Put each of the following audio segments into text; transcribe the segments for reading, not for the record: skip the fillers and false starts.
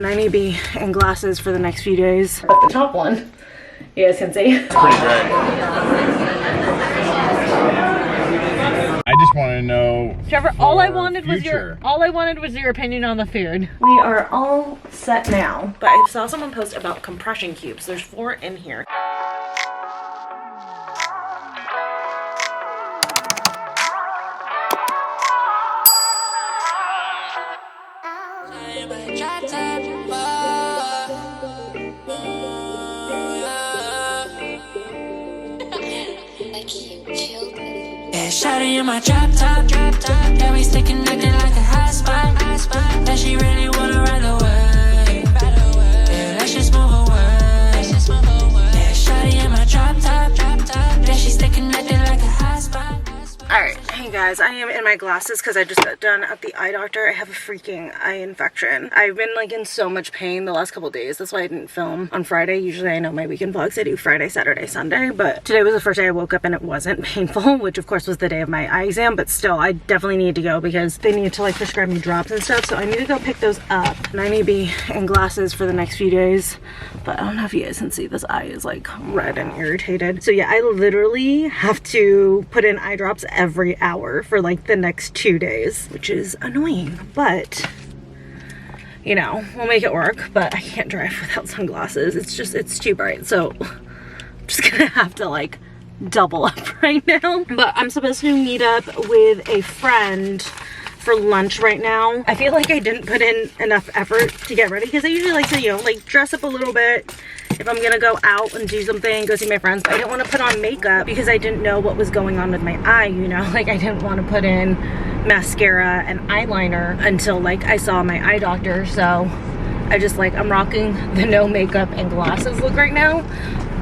I need to be in glasses for the next few days. But the top one, you guys can see. It's pretty great. I just want to know. Trevor, all I wanted was your opinion on the food. We are all set now, but I saw someone post about compression cubes. There's 4 in here. Shawty in my drop top, got me sticking acting like a hot spot. That she really wanna ride away. Yeah, let's just move away. Yeah, shawty in my drop top, that she sticking acting like a hot spot. Alright, hey guys, I am in my glasses because I just got done at the eye doctor. I have a freaking eye infection. I've been like in so much pain the last couple days. That's why I didn't film on Friday. Usually I know my weekend vlogs, I do Friday, Saturday, Sunday, but today was the first day I woke up and it wasn't painful, which of course was the day of my eye exam, but still I definitely need to go because they need to like prescribe me drops and stuff, so I need to go pick those up. And I need to be in glasses for the next few days, but I don't know if you guys can see this eye is like red and irritated. So yeah, I literally have to put in eye drops every hour for like the next 2 days, which is annoying, but you know, we'll make it work. But I can't drive without sunglasses. It's too bright, so I'm just gonna have to like double up right now. But I'm supposed to meet up with a friend for lunch right now. I feel like I didn't put in enough effort to get ready because I usually like to, you know, like dress up a little bit if I'm gonna go out and do something, go see my friends. But I didn't want to put on makeup because I didn't know what was going on with my eye, you know, like I didn't want to put in mascara and eyeliner until like I saw my eye doctor. So I just like, I'm rocking the no makeup and glasses look right now.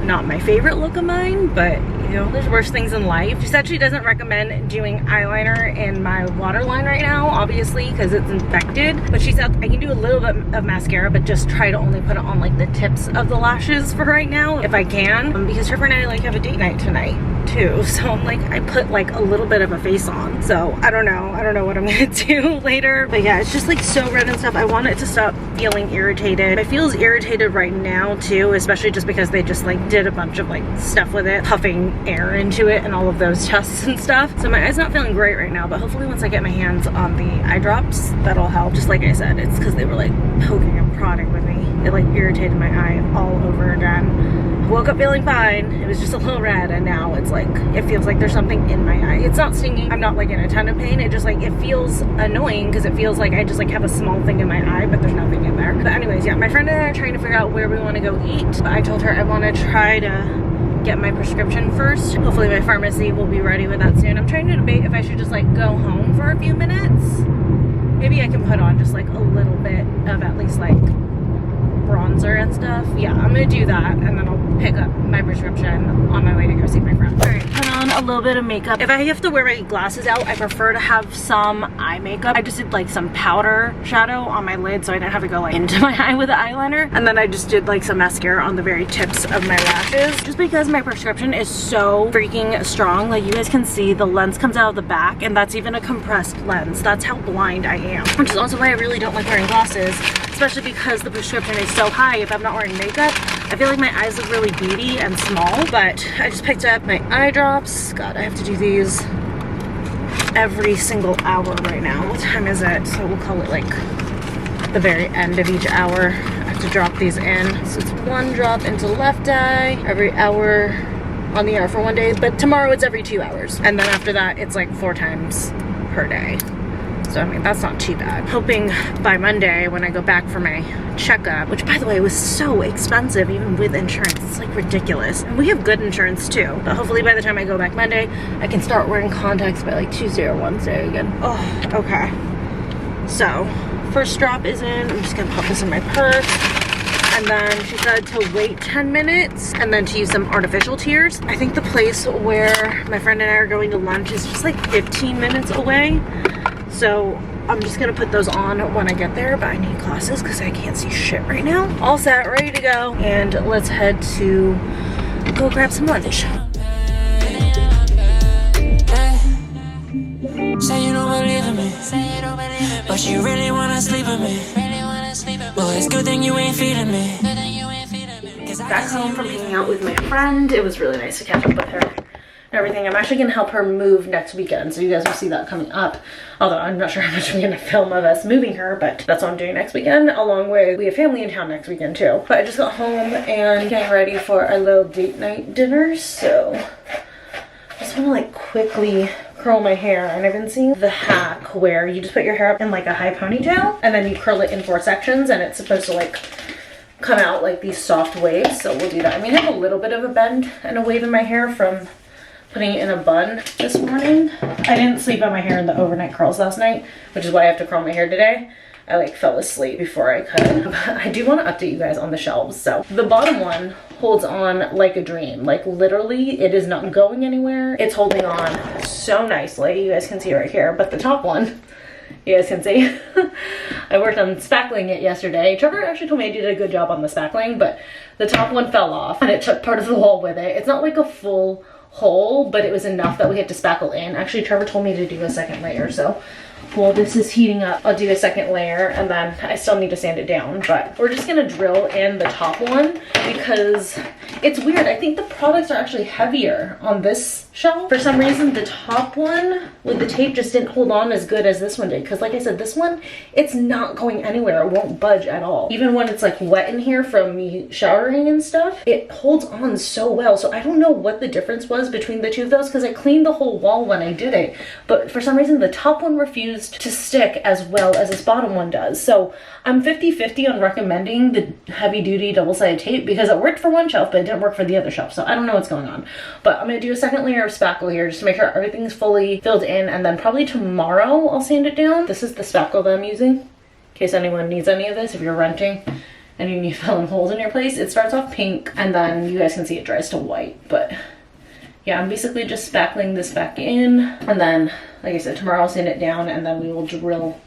Not my favorite look of mine, but you know, there's worse things in life. She said she doesn't recommend doing eyeliner in my waterline right now, obviously, because it's infected. But she said I can do a little bit of mascara, but just try to only put it on like the tips of the lashes for right now, if I can. Because Trevor and I like have a date night tonight too. So I'm like, I put like a little bit of a face on. So I don't know what I'm gonna do later. But yeah, it's just like so red and stuff. I want it to stop feeling irritated. It feels irritated right now too, especially just because they just like did a bunch of like stuff with it, puffing air into it and all of those tests and stuff. So my eye's not feeling great right now, but hopefully once I get my hands on the eye drops, that'll help. Just like I said, it's because they were like poking and prodding with me. It like irritated my eye all over again. I woke up feeling fine. It was just a little red, and now it's like, it feels like there's something in my eye. It's not stinging. I'm not like in a ton of pain. It just like, it feels annoying because it feels like I just like have a small thing in my eye, but there's nothing in there. But anyways, yeah, my friend and I are trying to figure out where we want to go eat. But I told her I want to try to get my prescription first. Hopefully my pharmacy will be ready with that soon. I'm trying to debate if I should just like go home for a few minutes. Maybe I can put on just like a little bit of at least like bronzer and stuff. Yeah, I'm gonna do that, and then I'll pick up my prescription on my way to go see my friend. All right, put on a little bit of makeup. If I have to wear my glasses out, I prefer to have some eye makeup. I just did like some powder shadow on my lid so I didn't have to go like into my eye with the eyeliner, and then I just did like some mascara on the very tips of my lashes, just because my prescription is so freaking strong. Like you guys can see the lens comes out of the back, and that's even a compressed lens. That's how blind I am, which is also why I really don't like wearing glasses, especially because the prescription is so high. If I'm not wearing makeup, I feel like my eyes look really beady and small. But I just picked up my eye drops. God, I have to do these every single hour right now. What time is it? So we'll call it like the very end of each hour. I have to drop these in. So it's 1 drop into left eye every hour on the hour for 1 day, but tomorrow it's every 2 hours. And then after that, it's like 4 times per day. So I mean, that's not too bad. Hoping by Monday when I go back for my checkup, which by the way was so expensive even with insurance, it's like ridiculous. And we have good insurance too. But hopefully by the time I go back Monday, I can start wearing contacts by like Tuesday or Wednesday again. Oh, okay. So first drop is in. I'm just gonna pop this in my purse. And then she said to wait 10 minutes and then to use some artificial tears. I think the place where my friend and I are going to lunch is just like 15 minutes away. So I'm just gonna put those on when I get there, but I need glasses because I can't see shit right now. All set, ready to go. And let's head to go grab some lunch. Say you don't believe in me, but you really wanna sleep with me. Well, it's good thing you ain't feeding me. Back home from hanging out with my friend. It was really nice to catch up with her and everything. I'm actually gonna help her move next weekend, so you guys will see that coming up. Although I'm not sure how much I'm gonna film of us moving her, but that's what I'm doing next weekend, along with, we have family in town next weekend too. But I just got home and getting ready for our little date night dinner, so I just wanna like quickly curl my hair. And I've been seeing the hack where you just put your hair up in like a high ponytail and then you curl it in 4 sections, and it's supposed to like come out like these soft waves. So we'll do that. I mean, I have a little bit of a bend and a wave in my hair from putting it in a bun this morning. I didn't sleep on my hair in the overnight curls last night, which is why I have to curl my hair today. I like fell asleep before I could. But I do want to update you guys on the shelves. So the bottom one holds on like a dream. Like literally it is not going anywhere. It's holding on so nicely. You guys can see right here. But the top one, you guys can see, I worked on spackling it yesterday. Trevor actually told me I did a good job on the spackling, but the top one fell off and it took part of the wall with it. It's not like a full hole, but it was enough that we had to spackle in. Actually, Trevor told me to do a second layer, so while this is heating up, I'll do a second layer, and then I still need to sand it down. But we're just gonna drill in the top one because it's weird. I think the products are actually heavier on this shelf. For some reason, the top one with the tape just didn't hold on as good as this one did. Because like I said, this one, it's not going anywhere. It won't budge at all. Even when it's like wet in here from me showering and stuff, it holds on so well. So I don't know what the difference was between the two of those, because I cleaned the whole wall when I did it. But for some reason, the top one refused to stick as well as this bottom one does. So I'm 50-50 on recommending the heavy duty double-sided tape because it worked for one shelf, but it didn't work for the other shelf. So I don't know what's going on. But I'm gonna do a second layer of spackle here just to make sure everything's fully filled in, and then probably tomorrow I'll sand it down. This is the spackle that I'm using in case anyone needs any of this. If you're renting and you need to fill in holes in your place, it starts off pink and then you guys can see it dries to white. But yeah, I'm basically just spackling this back in, and then like I said, tomorrow I'll sand it down, and then we will drill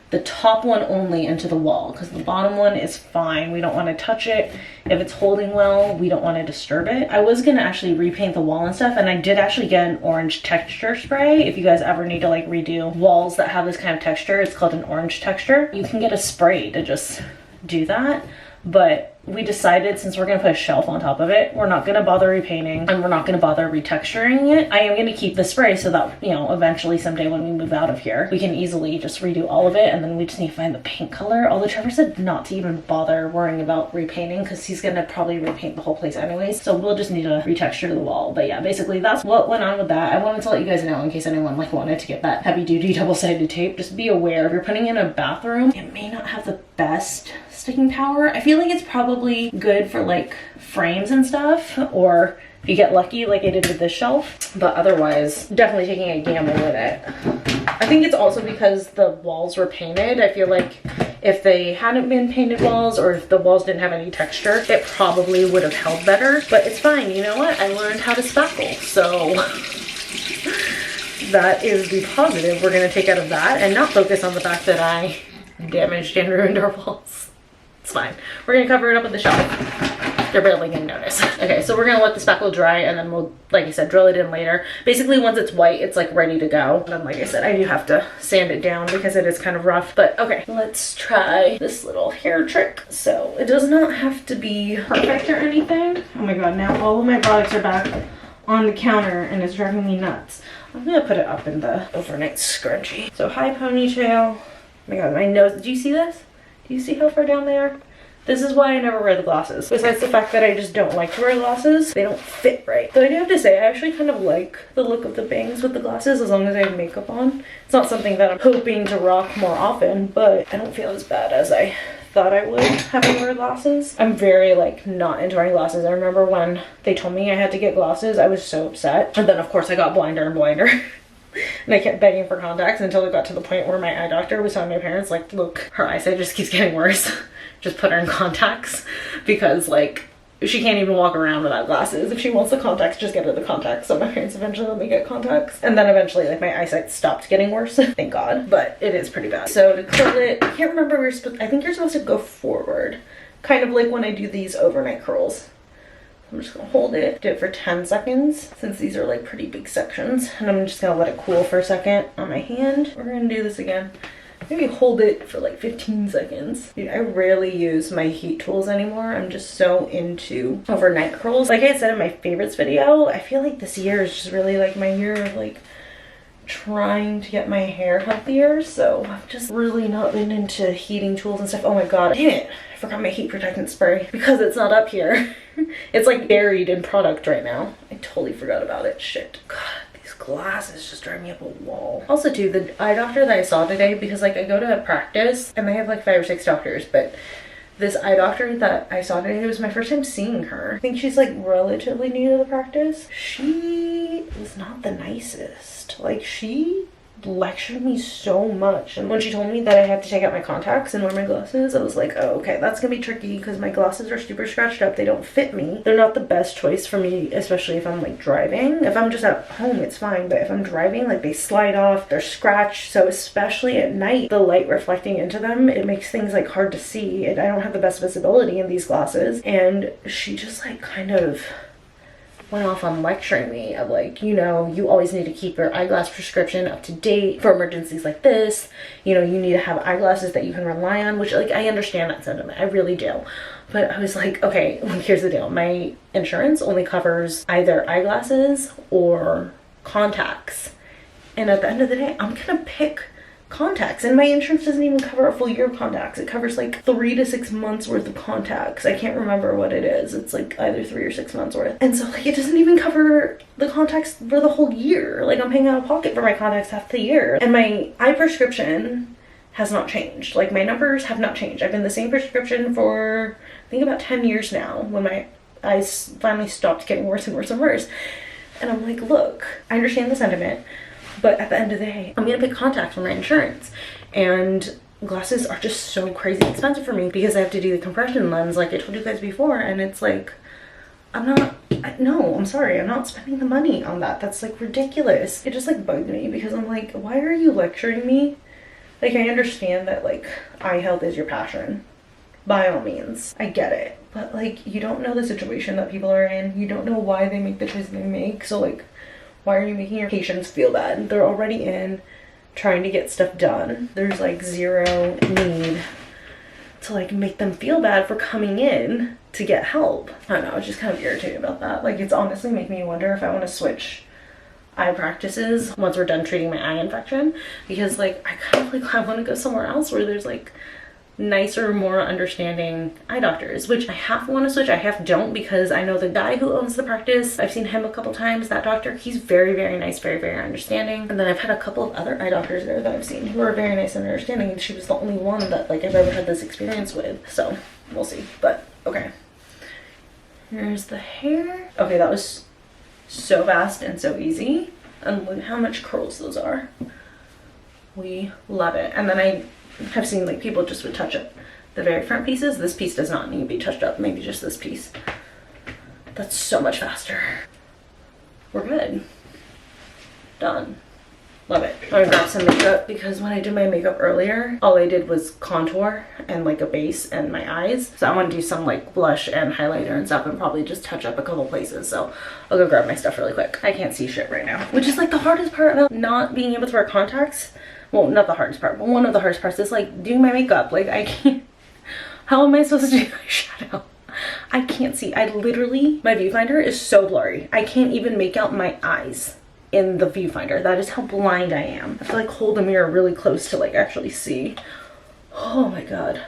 the top one only into the wall because the bottom one is fine. We don't want to touch it. If it's holding well, we don't want to disturb it. I was gonna actually repaint the wall and stuff, and I did actually get an orange texture spray. If you guys ever need to like redo walls that have this kind of texture, it's called an orange texture. You can get a spray to just do that. But we decided, since we're gonna put a shelf on top of it, we're not gonna bother repainting and we're not gonna bother retexturing it. I am gonna keep the spray so that, you know, eventually someday when we move out of here, we can easily just redo all of it, and then we just need to find the paint color. Although Trevor said not to even bother worrying about repainting because he's gonna probably repaint the whole place anyways. So we'll just need to retexture the wall. But yeah, basically that's what went on with that. I wanted to let you guys know in case anyone like wanted to get that heavy duty double-sided tape. Just be aware if you're putting in a bathroom, it may not have the best sticking power. I feel like it's probably good for like frames and stuff, or if you get lucky like I did with this shelf, but otherwise definitely taking a gamble with it. I think it's also because the walls were painted. I feel like if they hadn't been painted walls, or if the walls didn't have any texture, it probably would have held better. But it's fine, you know what? I learned how to spackle, so that is the positive we're gonna take out of that and not focus on the fact that I damaged and ruined our walls. It's fine. We're gonna cover it up with the shelf. They're barely gonna notice. Okay, so we're gonna let the spackle dry, and then we'll, like I said, drill it in later. Basically, once it's white, it's like ready to go. And then, like I said, I do have to sand it down because it is kind of rough. But okay, let's try this little hair trick. So it does not have to be perfect or anything. Oh my god, now all of my products are back on the counter and it's driving me nuts. I'm gonna put it up in the overnight scrunchie. So high ponytail. Oh my god, my nose, do you see this? Do you see how far down they are? This is why I never wear the glasses. Besides the fact that I just don't like to wear glasses, they don't fit right. Though I do have to say, I actually kind of like the look of the bangs with the glasses as long as I have makeup on. It's not something that I'm hoping to rock more often, but I don't feel as bad as I thought I would having wear glasses. I'm very like not into wearing glasses. I remember when they told me I had to get glasses, I was so upset. And then of course I got blinder and blinder. And I kept begging for contacts until it got to the point where my eye doctor was telling my parents, like, look, her eyesight just keeps getting worse. Just put her in contacts, because like she can't even walk around without glasses. If she wants the contacts, just get her the contacts. So my parents eventually let me get contacts, and then eventually like my eyesight stopped getting worse. Thank God, but it is pretty bad. So to curl it, I can't remember where I think you're supposed to go forward, kind of like when I do these overnight curls. I'm just gonna hold it, do it for 10 seconds, since these are like pretty big sections, and I'm just gonna let it cool for a second on my hand. We're gonna do this again. maybe hold it for like 15 seconds. Dude, I rarely use my heat tools anymore. I'm just so into overnight curls. Like I said in my favorites video, I feel like this year is just really like my year of like trying to get my hair healthier, so I've just really not been into heating tools and stuff. Oh my god, dang it, I forgot my heat protectant spray because it's not up here. It's like buried in product right now. I totally forgot about it. Shit. God, these glasses just drive me up a wall. Also too, the eye doctor that I saw today, because like I go to a practice and they have like 5 or 6 doctors, but this eye doctor that I saw today, it was my first time seeing her. I think she's like relatively new to the practice. She was not the nicest. Like, she lectured me so much, and when she told me that I had to take out my contacts and wear my glasses, I was like, oh, okay, that's gonna be tricky because my glasses are super scratched up. They don't fit me. They're not the best choice for me, especially if I'm like driving. If I'm just at home, it's fine, but if I'm driving, like, they slide off, they're scratched. So especially at night, the light reflecting into them, it makes things like hard to see, and I don't have the best visibility in these glasses. And she just like kind of went off on lecturing me of like, you know, you always need to keep your eyeglass prescription up to date for emergencies like this. You know, you need to have eyeglasses that you can rely on, which, like, I understand that sentiment. I really do. But I was like, okay, well, here's the deal. My insurance only covers either eyeglasses or contacts. And at the end of the day, I'm gonna pick contacts, and my insurance doesn't even cover a full year of contacts. It covers like 3 to 6 months worth of contacts. I can't remember what it is. It's like either 3 or 6 months worth. And so like it doesn't even cover the contacts for the whole year. Like, I'm paying out of pocket for my contacts half the year. And my eye prescription has not changed. Like, my numbers have not changed. I've been the same prescription for I think about 10 years now, when my eyes finally stopped getting worse and worse and worse. And I'm like, look, I understand the sentiment, but at the end of the day, I'm gonna pick contacts for my insurance. And glasses are just so crazy expensive for me because I have to do the compression lens, like I told you guys before, and it's like, no, I'm sorry, I'm not spending the money on that. That's like ridiculous. It just like bugged me because I'm like, why are you lecturing me? Like, I understand that like eye health is your passion, by all means, I get it, but like, you don't know the situation that people are in. You don't know why they make the choices they make. So like, why are you making your patients feel bad? They're already in trying to get stuff done. There's like zero need to like make them feel bad for coming in to get help. I don't know, I was just kind of irritated about that. Like, it's honestly making me wonder if I want to switch eye practices once we're done treating my eye infection, because like I kind of like, I want to go somewhere else where there's like nicer, more understanding eye doctors, which I half want to switch, I half don't, because I know the guy who owns the practice. I've seen him a couple times, that doctor. He's very, very nice, very, very understanding. And then I've had a couple of other eye doctors there that I've seen who are very nice and understanding, and she was the only one that like I've ever had this experience with. So we'll see. But okay, here's the hair. Okay, that was so fast and so easy, and look how much curls those are. We love it. And then I have seen like people just would touch up the very front pieces. This piece does not need to be touched up, maybe just this piece. That's so much faster. We're good. Done. Love it. I'm gonna grab some makeup because when I did my makeup earlier, all I did was contour and like a base and my eyes. So I want to do some like blush and highlighter and stuff, and probably just touch up a couple places. So I'll go grab my stuff really quick. I can't see shit right now, which is like the hardest part about not being able to wear contacts. Well, not the hardest part, but one of the hardest parts is like doing my makeup. Like, I can't, how am I supposed to do eyeshadow? I can't see. I literally, my viewfinder is so blurry. I can't even make out my eyes in the viewfinder. That is how blind I am. I have to like hold the mirror really close to like actually see. Oh my god.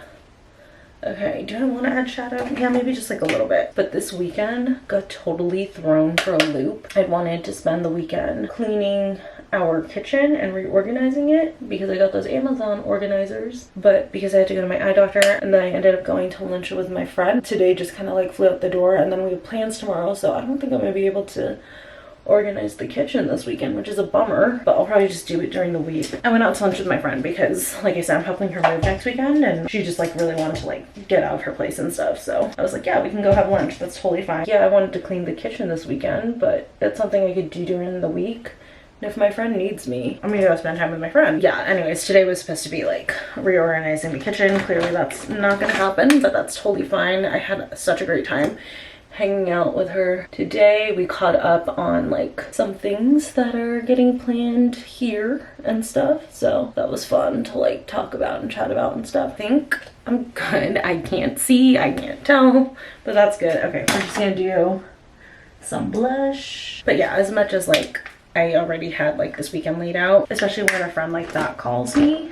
Okay, do I want to add shadow? Yeah, maybe just like a little bit. But this weekend got totally thrown for a loop. I wanted to spend the weekend cleaning our kitchen and reorganizing it because I got those Amazon organizers, but because I had to go to my eye doctor, and then I ended up going to lunch with my friend today, just kind of like flew out the door, and then we have plans tomorrow, so I don't think I'm gonna be able to organize the kitchen this weekend, which is a bummer, but I'll probably just do it during the week. I went out to lunch with my friend because, like I said, I'm helping her move next weekend, and she just like really wanted to like get out of her place and stuff. So I was like, yeah, we can go have lunch. That's totally fine. Yeah, I wanted to clean the kitchen this weekend, but that's something I could do during the week. And if my friend needs me, I'm gonna go spend time with my friend. Yeah, anyways, today was supposed to be like reorganizing the kitchen. Clearly that's not gonna happen, but that's totally fine. I had such a great time hanging out with her today. We caught up on like some things that are getting planned here and stuff. So that was fun to like talk about and chat about and stuff. I think I'm good. I can't see, I can't tell, but that's good. Okay, we're just gonna do some blush. But yeah, as much as like I already had like this weekend laid out, especially when a friend like that calls me,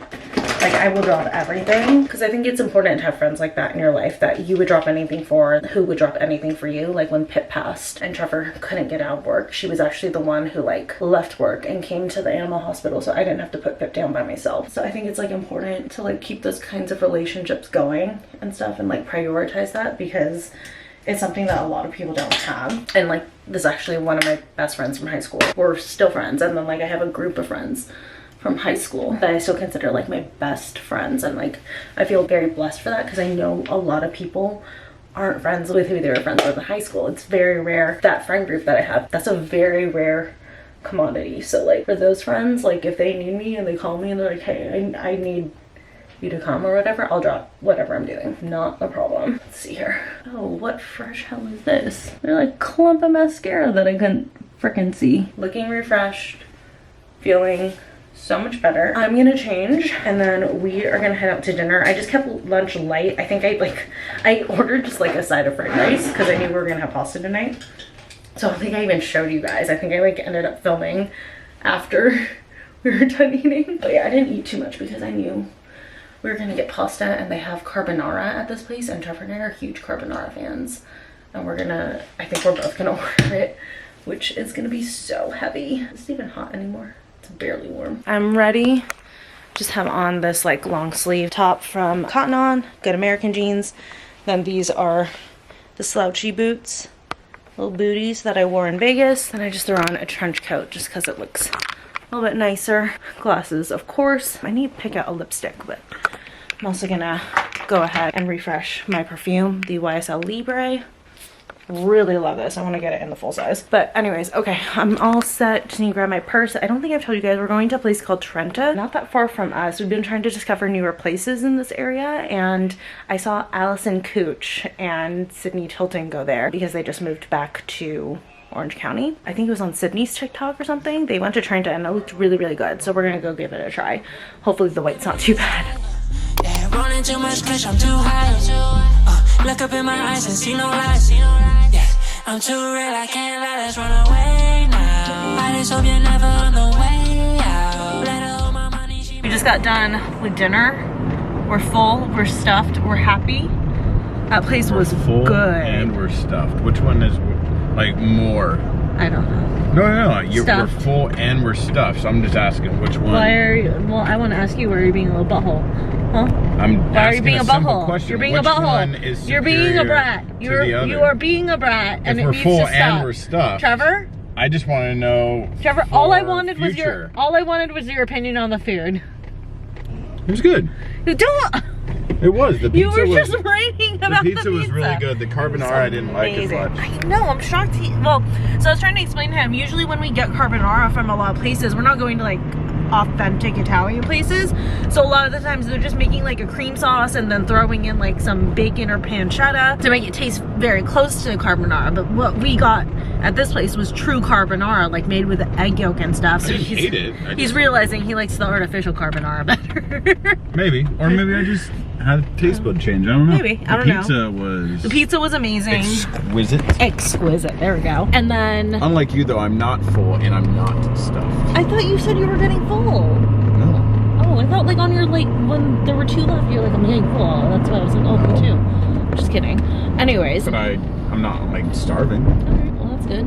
like I will drop everything, because I think it's important to have friends like that in your life that you would drop anything for, who would drop anything for you. Like when Pip passed and Trevor couldn't get out of work, she was actually the one who like left work and came to the animal hospital, so I didn't have to put Pip down by myself. So I think it's like important to like keep those kinds of relationships going and stuff, and like prioritize that, because it's something that a lot of people don't have. And like this is actually one of my best friends from high school. We're still friends, and then like I have a group of friends from high school that I still consider like my best friends, and like I feel very blessed for that, because I know a lot of people aren't friends with who they were friends with in high school. It's very rare. That friend group that I have, that's a very rare commodity. So like for those friends, like if they need me and they call me and they're like, hey, I need you to come or whatever, I'll drop whatever I'm doing. Not a problem. Let's see here. Oh, what fresh hell is this? They're like clump of mascara that I couldn't freaking see. Looking refreshed, feeling so much better. I'm gonna change and then we are gonna head out to dinner. I just kept lunch light. I think I ordered just like a side of fried rice because I knew we were gonna have pasta tonight. So I don't think I even showed you guys. I think I like ended up filming after we were done eating. But yeah, I didn't eat too much because I knew we were gonna get pasta, and they have carbonara at this place, and Trevor and I are huge carbonara fans. And I think we're both gonna order it, which is gonna be so heavy. Is it even hot anymore? It's barely warm. I'm ready. Just have on this like long sleeve top from Cotton On, good American jeans. Then these are the slouchy boots, little booties that I wore in Vegas. Then I just threw on a trench coat just because it looks a little bit nicer. Glasses, of course. I need to pick out a lipstick, but I'm also gonna go ahead and refresh my perfume, the YSL Libre. Really love this. I want to get it in the full size. But anyways, okay, I'm all set. Just need to grab my purse. I don't think I've told you guys, we're going to a place called Trenta, not that far from us. We've been trying to discover newer places in this area, and I saw Allison Cooch and Sydney Tilton go there because they just moved back to Orange County. I think it was on Sydney's TikTok or something. They went to Trenta and it looked really, really good. So we're gonna go give it a try. Hopefully the wait's not too bad. Yeah, running too much cause I'm too high. Look up in my eyes and see no lies. Yeah, I'm too real, I can't let us run away now. I just hope you're never on the way out. Let her hold my money. We just got done with dinner. We're full, we're stuffed, we're happy. That place was full good. And we're stuffed. Which one is like more? I don't know. No. We're Stuffed. full and we're stuffed. So I'm just asking which one. Why are you, well, I want to ask you, why are you being a little butthole? Huh? Why are you being a butthole? Question. You're being which a butthole. One is You're being a superior brat. to the other? You are being a brat, and If it we're needs full to stop. and we're stuffed. Trevor? I just want to know. Trevor, for all I wanted future. was your opinion on the food. It was good. Don't. It was. The pizza You were was, just rating about the pizza. The pizza was really good. The carbonara I didn't like as much. I know, I'm shocked. So I was trying to explain to him, usually when we get carbonara from a lot of places, we're not going to like authentic Italian places. So a lot of the times they're just making like a cream sauce and then throwing in like some bacon or pancetta to make it taste very close to carbonara. But what we got at this place was true carbonara, like made with egg yolk and stuff. So I didn't hate it. He's realizing he likes the artificial carbonara better. Maybe. Or maybe I just had a taste bud change. I don't know. Maybe. I don't know. The pizza was amazing. Exquisite. Exquisite. There we go. And then Unlike you though, I'm not full and I'm not stuffed. I thought you said you were getting full. No. Oh, I thought like on your like when there were two left, you're like, I'm getting full. That's why I was like, oh, me too. Just kidding. Anyways. But I'm not like starving. Alright, well that's good.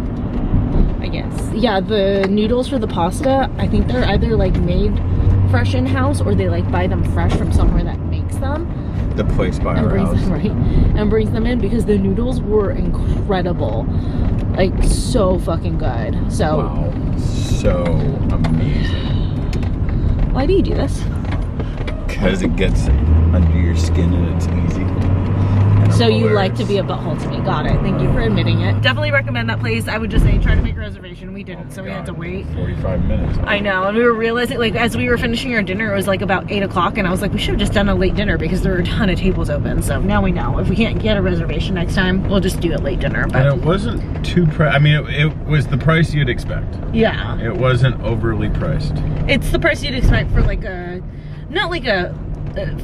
I guess. Yeah, the noodles for the pasta, I think they're either like made fresh in-house or they like buy them fresh from somewhere that makes them. The place by And our brings house. them, right? And brings them in because the noodles were incredible. Like so fucking good. So Wow. So amazing. why do you do this? Because it gets under your skin and it's easy. And So you like to be a butthole to me. Got it. Thank you for admitting it. Definitely recommend that place. I would just say try to make a reservation. We didn't, so we had to wait. 45 minutes. I know, and we were realizing, like, as we were finishing our dinner, it was like about 8 o'clock, and I was like, we should have just done a late dinner because there were a ton of tables open. So now we know. If we can't get a reservation next time, we'll just do a late dinner. But And it wasn't too I mean, it was the price you'd expect. yeah. It wasn't overly priced. It's the price you'd expect for like a, not like a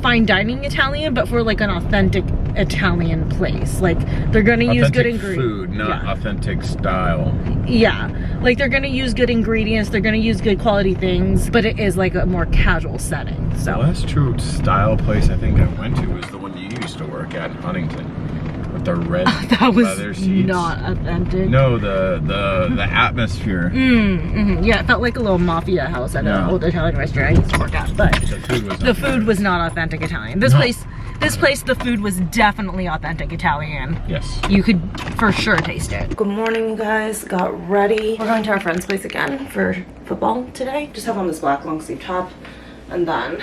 fine dining Italian, but for like an authentic Italian place. Like they're gonna use good ingredients. Food, not authentic style. Yeah, like they're gonna use good ingredients, they're gonna use good quality things, but it is like a more casual setting. So The last true style place I think I went to was the one you used to work at in Huntington. With the red that was leather seats. not authentic. No, the atmosphere. Yeah, it felt like a little mafia house at an old Italian restaurant I used to work at, but the food was not authentic Italian. This place, the food was definitely authentic Italian. Yes. You could for sure taste it. Good morning, you guys. Got ready. We're going to our friend's place again for football today. Just have on this black long sleeve top, and then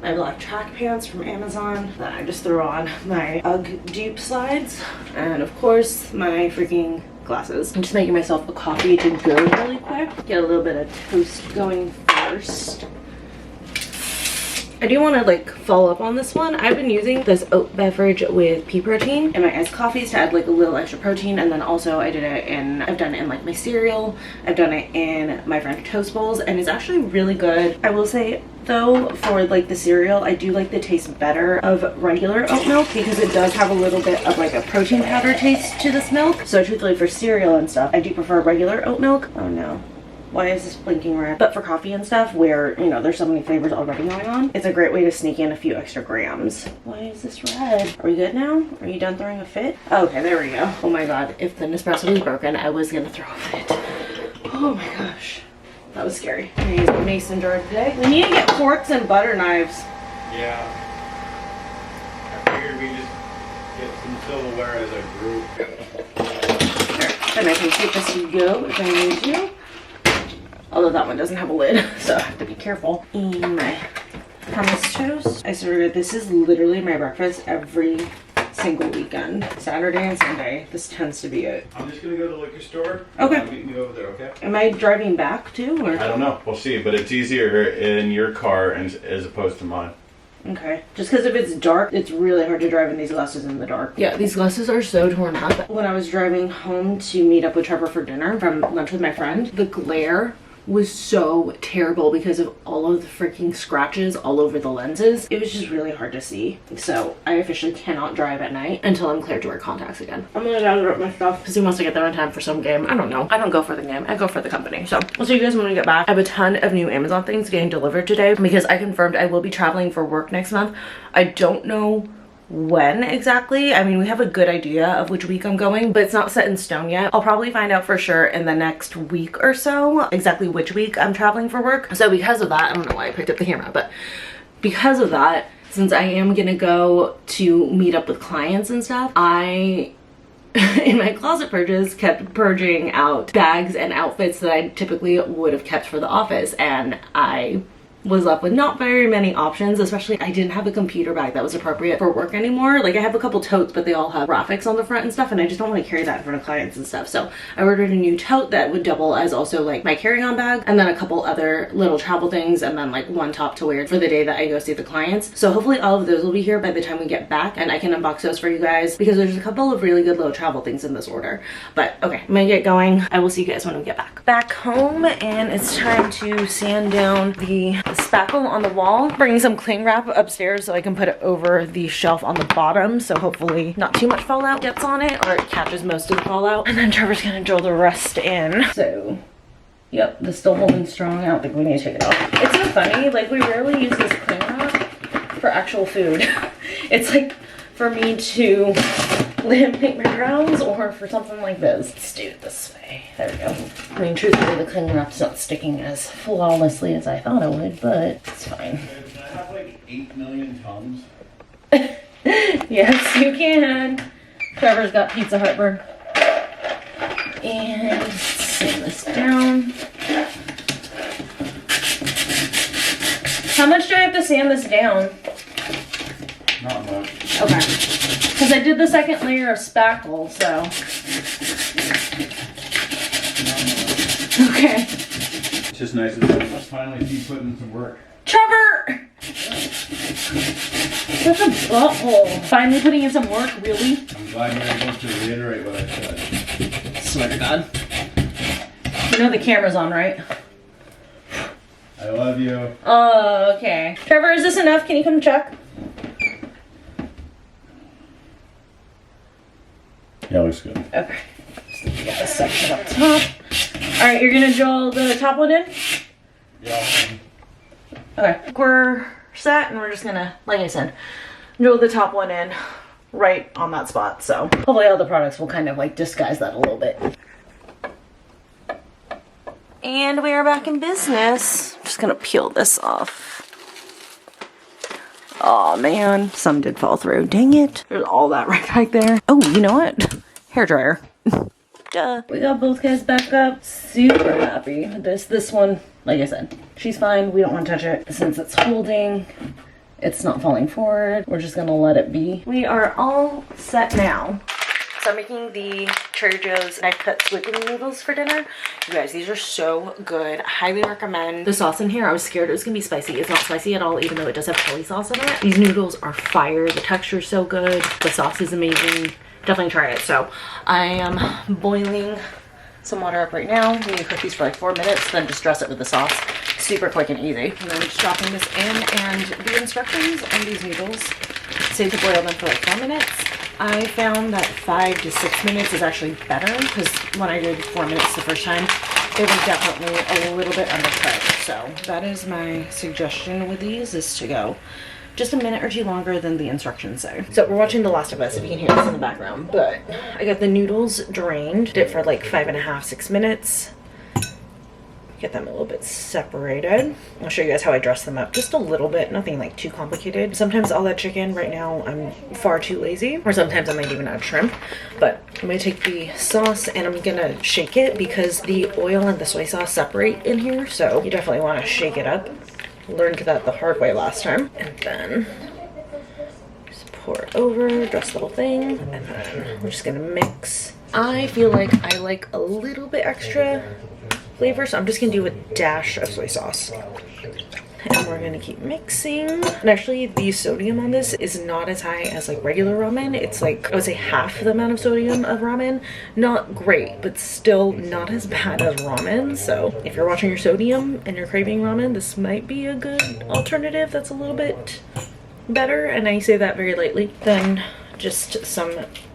my black track pants from Amazon. Then I just threw on my UGG deep slides, and of course my freaking glasses. I'm just making myself a coffee to go really quick. Get a little bit of toast going first. I do want to like follow up on this one. I've been using this oat beverage with pea protein in my iced coffees to add like a little extra protein, and then also I've done it in like my cereal. I've done it in my French toast bowls, and it's actually really good. I will say though, for like the cereal, I do like the taste better of regular oat milk because it does have a little bit of like a protein powder taste to this milk. So truthfully, for cereal and stuff, I do prefer regular oat milk. Oh no. Why is this blinking red? But for coffee and stuff, where, you know, there's so many flavors already going on, it's a great way to sneak in a few extra grams. Why is this red? Are we good now? Are you done throwing a fit? Okay, there we go. Oh my god, if the Nespresso was broken, I was gonna throw a fit. Oh my gosh. That was scary. I'm gonna use the mason jar today. We need to get forks and butter knives. Yeah. I figured we just get some silverware as a group. Sure. And I can take this to go if I need to. Although that one doesn't have a lid, so I have to be careful. And my hummus toast. I swear, this is literally my breakfast every single weekend. Saturday and Sunday. This tends to be it. I'm just gonna go to the liquor store. Okay. I'll meet you over there, okay? Am I driving back too, or? I don't know. We'll see, but it's easier in your car as opposed to mine. Okay. Just because if it's dark, it's really hard to drive in these glasses in the dark. Yeah, these glasses are so torn up. When I was driving home to meet up with Trevor for dinner from lunch with my friend, the glare was so terrible because of all of the freaking scratches all over the lenses. It was just really hard to see. So I officially cannot drive at night until I'm cleared to wear contacts again. I'm gonna gather up my stuff because he wants to get there on time for some game. I don't know. I don't go for the game. I go for the company. So I'll see you guys when we get back. I have a ton of new Amazon things getting delivered today because I confirmed I will be traveling for work next month. I don't know when exactly. I mean, we have a good idea of which week I'm going, but it's not set in stone yet. I'll probably find out for sure in the next week or so exactly which week I'm traveling for work. So because of that, I don't know why I picked up the camera, but because of that, since I am gonna go to meet up with clients and stuff, I in my closet purges kept purging out bags and outfits that I typically would have kept for the office, and I was left with not very many options. Especially I didn't have a computer bag that was appropriate for work anymore. Like I have a couple totes, but they all have graphics on the front and stuff, and I just don't want to carry that in front of clients and stuff. So I ordered a new tote that would double as also like my carry-on bag, and then a couple other little travel things, and then like one top to wear for the day that I go see the clients. So hopefully all of those will be here by the time we get back, and I can unbox those for you guys because there's a couple of really good little travel things in this order. But okay, I'm gonna get going. I will see you guys when we get back. Back home, and it's time to sand down the spackle on the wall. Bringing some cling wrap upstairs so I can put it over the shelf on the bottom, so hopefully not too much fallout gets on it, or it catches most of the fallout. And then Trevor's gonna drill the rest in. So yep, this is still holding strong. I don't think we need to take it off. It's so funny, like we rarely use this cling wrap for actual food. It's like for me to laminate my browns or for something like this. Let's do it this way. There we go. I mean, truthfully, the cling wrap's not sticking as flawlessly as I thought it would, but it's fine. Can I have like 8 million tongues? Yes, you can. Trevor's got pizza heartburn. And let's sand this down. How much do I have to sand this down? Not much. Okay. Because I did the second layer of spackle, so. Okay. It's just nice to finally see put in some work. Trevor! Such a butthole. Finally putting in some work, really? I'm glad you're able to reiterate what I said. Swear to God. You know the camera's on, right? I love you. Oh, okay. Trevor, is this enough? Can you come check? Yeah, looks good. Okay. Just need to get this section up top. Alright, you're gonna drill the top one in? Yeah. Okay. We're set and we're just gonna, like I said, drill the top one in right on that spot. So hopefully all the products will kind of like disguise that a little bit. And we are back in business. Just gonna peel this off. Oh man, some did fall through. Dang it. There's all that right back there. Oh, you know what? Hair dryer. Duh. We got both guys back up. Super happy with this. This one, like I said, she's fine. We don't want to touch it. Since it's holding, it's not falling forward. We're just gonna let it be. We are all set now. So I'm making the Trader Joe's knife cut squid noodles for dinner. You guys, these are so good. I highly recommend the sauce in here. I was scared it was gonna be spicy. It's not spicy at all, even though it does have chili sauce in it. These noodles are fire. The texture is so good. The sauce is amazing. Definitely try it. So I am boiling some water up right now. We need to cook these for like 4 minutes, then just dress it with the sauce. Super quick and easy. And then just dropping this in, and the instructions on these noodles say to boil them for like 4 minutes. I found that 5 to 6 minutes is actually better, because when I did 4 minutes the first time, they were definitely a little bit undercooked. So that is my suggestion with these, is to go just a minute or two longer than the instructions say. So we're watching The Last of Us, if you can hear this in the background, but I got the noodles drained, did it for like 5.5 to 6 minutes. Get them a little bit separated. I'll show you guys how I dress them up just a little bit, nothing like too complicated. Sometimes all that chicken, right now I'm far too lazy, or sometimes I might even add shrimp. But I'm gonna take the sauce and I'm gonna shake it, because the oil and the soy sauce separate in here, so you definitely want to shake it up. Learned that the hard way last time. And then just pour it over, dress the whole thing, and then we're just gonna mix. I feel like I like a little bit extra flavor, so I'm just gonna do a dash of soy sauce. And we're gonna keep mixing. And actually the sodium on this is not as high as like regular ramen. It's like, I would say half the amount of sodium of ramen. Not great, but still not as bad as ramen. So if you're watching your sodium and you're craving ramen, this might be a good alternative that's a little bit better. And I say that very lightly. Then just some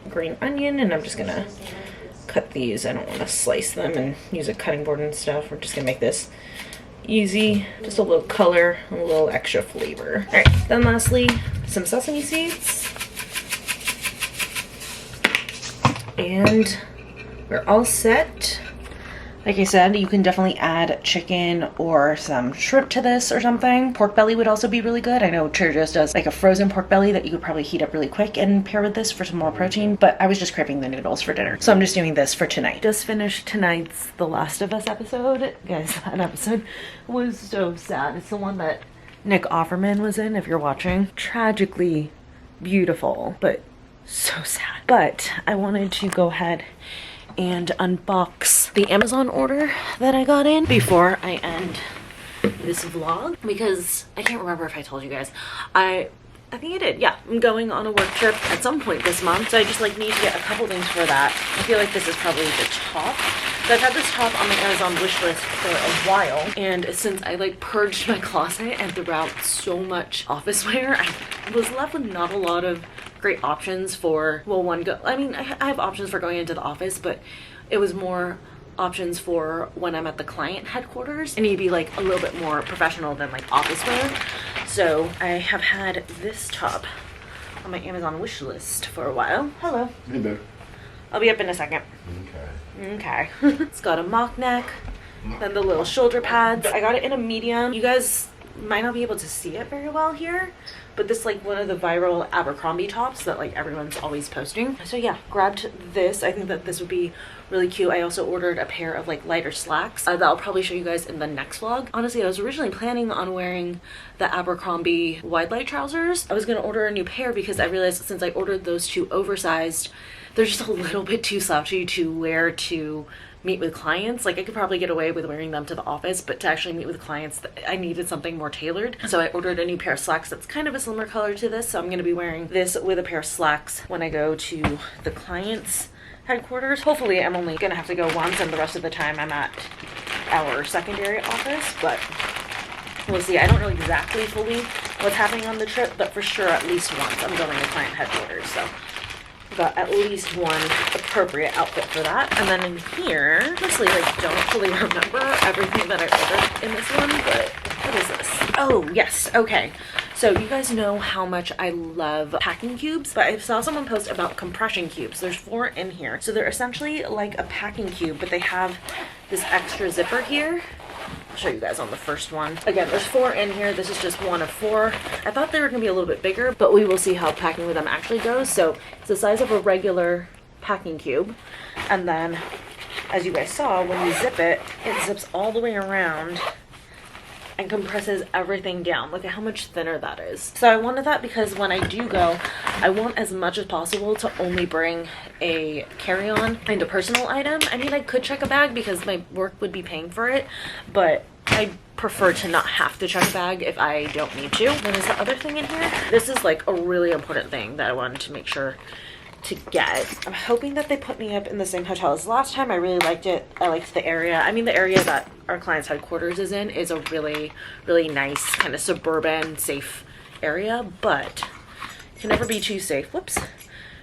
green onion, and I'm just gonna cut these. I don't want to slice them and use a cutting board and stuff. We're just gonna make this easy, just a little color, a little extra flavor. All right, then lastly, some sesame seeds, and we're all set. Like I said, you can definitely add chicken or some shrimp to this or something. Pork belly would also be really good. I know Trader Joe's does like a frozen pork belly that you could probably heat up really quick and pair with this for some more protein, but I was just craving the noodles for dinner, so I'm just doing this for tonight. Just finished tonight's The Last of Us episode. Guys, that episode was so sad. It's the one that Nick Offerman was in, if you're watching. Tragically beautiful, but so sad. But I wanted to go ahead and unbox the Amazon order that I got in before I end this vlog, because I can't remember if I told you guys. I think I did. Yeah, I'm going on a work trip at some point this month, so I just like need to get a couple things for that. I feel like this is probably the top. So I've had this top on my Amazon wish list for a while, and since I like purged my closet and threw out so much office wear, I was left with not a lot of great options for, well, I mean, I have options for going into the office, but it was more options for when I'm at the client headquarters. I need to be like a little bit more professional than like office wear. So I have had this top on my Amazon wish list for a while. Hello. Hey there. I'll be up in a second. Okay. It's got a mock neck, then the little shoulder pads. I got it in a medium. You guys might not be able to see it very well here, but this like one of the viral Abercrombie tops that like everyone's always posting. So yeah, grabbed this. I think that this would be really cute. I also ordered a pair of like lighter slacks that I'll probably show you guys in the next vlog. Honestly, I was originally planning on wearing the Abercrombie wide leg trousers. I was gonna order a new pair because I realized since I ordered those two oversized, they're just a little bit too slouchy to wear to meet with clients. Like I could probably get away with wearing them to the office, but to actually meet with clients, I needed something more tailored. So I ordered a new pair of slacks that's kind of a similar color to this. So I'm gonna be wearing this with a pair of slacks when I go to the client's headquarters. Hopefully I'm only gonna have to go once and the rest of the time I'm at our secondary office, but we'll see. I don't know exactly fully what's happening on the trip, but for sure at least once I'm going to client headquarters. So got at least one appropriate outfit for that. And then in here, honestly, like don't fully remember everything that I ordered in this one, but what is this? Oh yes, okay. So you guys know how much I love packing cubes, but I saw someone post about compression cubes. There's 4 in here. So they're essentially like a packing cube, but they have this extra zipper here. I'll show you guys on the first one. Again, there's 4 in here. This is just one of 4. I thought they were gonna be a little bit bigger, but we will see how packing with them actually goes. So it's the size of a regular packing cube. And then, as you guys saw, when you zip it, it zips all the way around and compresses everything down. Look at how much thinner that is. So I wanted that because when I do go, I want as much as possible to only bring a carry-on and a personal item. I mean, I could check a bag because my work would be paying for it, but I prefer to not have to check a bag if I don't need to. Then is the other thing in here? This is like a really important thing that I wanted to make sure to get. I'm hoping that they put me up in the same hotel as last time. I really liked it. I liked the area. I mean, the area that our client's headquarters is in is a really, really nice kind of suburban, safe area, but it can never be too safe. Whoops.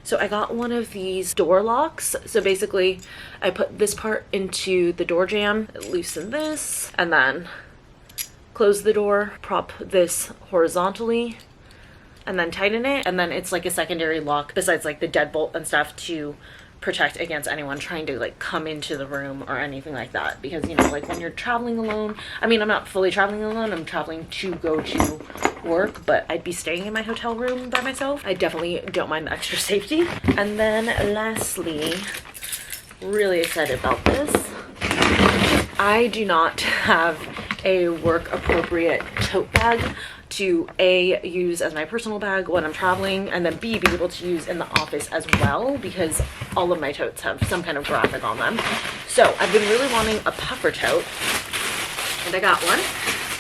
So I got one of these door locks. So basically I put this part into the door jamb, loosen this, and then close the door, prop this horizontally, and then tighten it, and then it's like a secondary lock besides like the deadbolt and stuff to protect against anyone trying to like come into the room or anything like that. Because, you know, like when you're traveling alone, I mean, I'm not fully traveling alone, I'm traveling to go to work, but I'd be staying in my hotel room by myself. I definitely don't mind the extra safety. And then lastly, really excited about this, I do not have a work appropriate tote bag to A, use as my personal bag when I'm traveling, and then B, be able to use in the office as well, because all of my totes have some kind of graphic on them. So I've been really wanting a puffer tote, and I got one.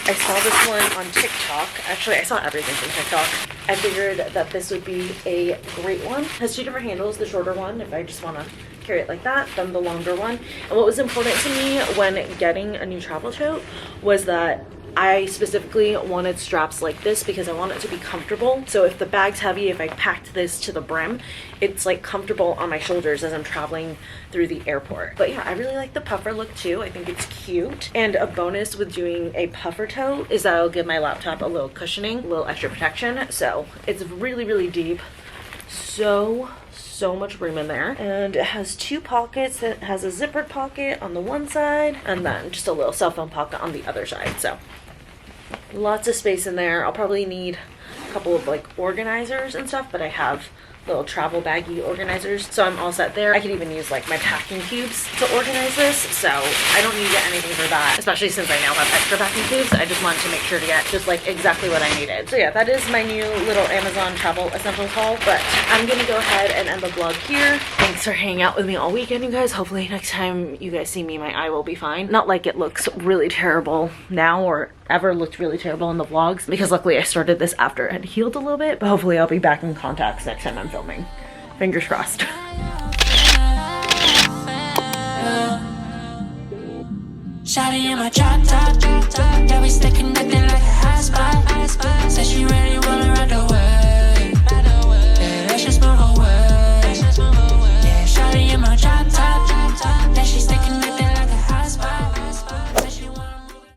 I saw this one on TikTok. Actually, I saw everything from TikTok. I figured that this would be a great one. It has 2 different handles, the shorter one if I just want to carry it like that, then the longer one. And what was important to me when getting a new travel tote was that I specifically wanted straps like this because I want it to be comfortable. So if the bag's heavy, if I packed this to the brim, it's like comfortable on my shoulders as I'm traveling through the airport. But yeah, I really like the puffer look too. I think it's cute. And a bonus with doing a puffer tote is that I'll give my laptop a little cushioning, a little extra protection. So it's really, really deep. So much room in there, and it has 2 pockets. It has a zippered pocket on the one side and then just a little cell phone pocket on the other side. So lots of space in there. I'll probably need a couple of like organizers and stuff, but I have little travel baggy organizers, so I'm all set there. I could even use like my packing cubes to organize this, so I don't need to get anything for that, especially since I now have extra packing cubes. I just wanted to make sure to get just like exactly what I needed. So yeah, that is my new little Amazon travel essentials haul, but I'm gonna go ahead and end the vlog here. Thanks for hanging out with me all weekend, you guys. Hopefully next time you guys see me, my eye will be fine. Not like it looks really terrible now or ever looked really terrible in the vlogs, because luckily I started this after it had healed a little bit, but hopefully I'll be back in contacts next time I'm filming. Fingers crossed. Shawty in my drop top, yeah, we stay connected like a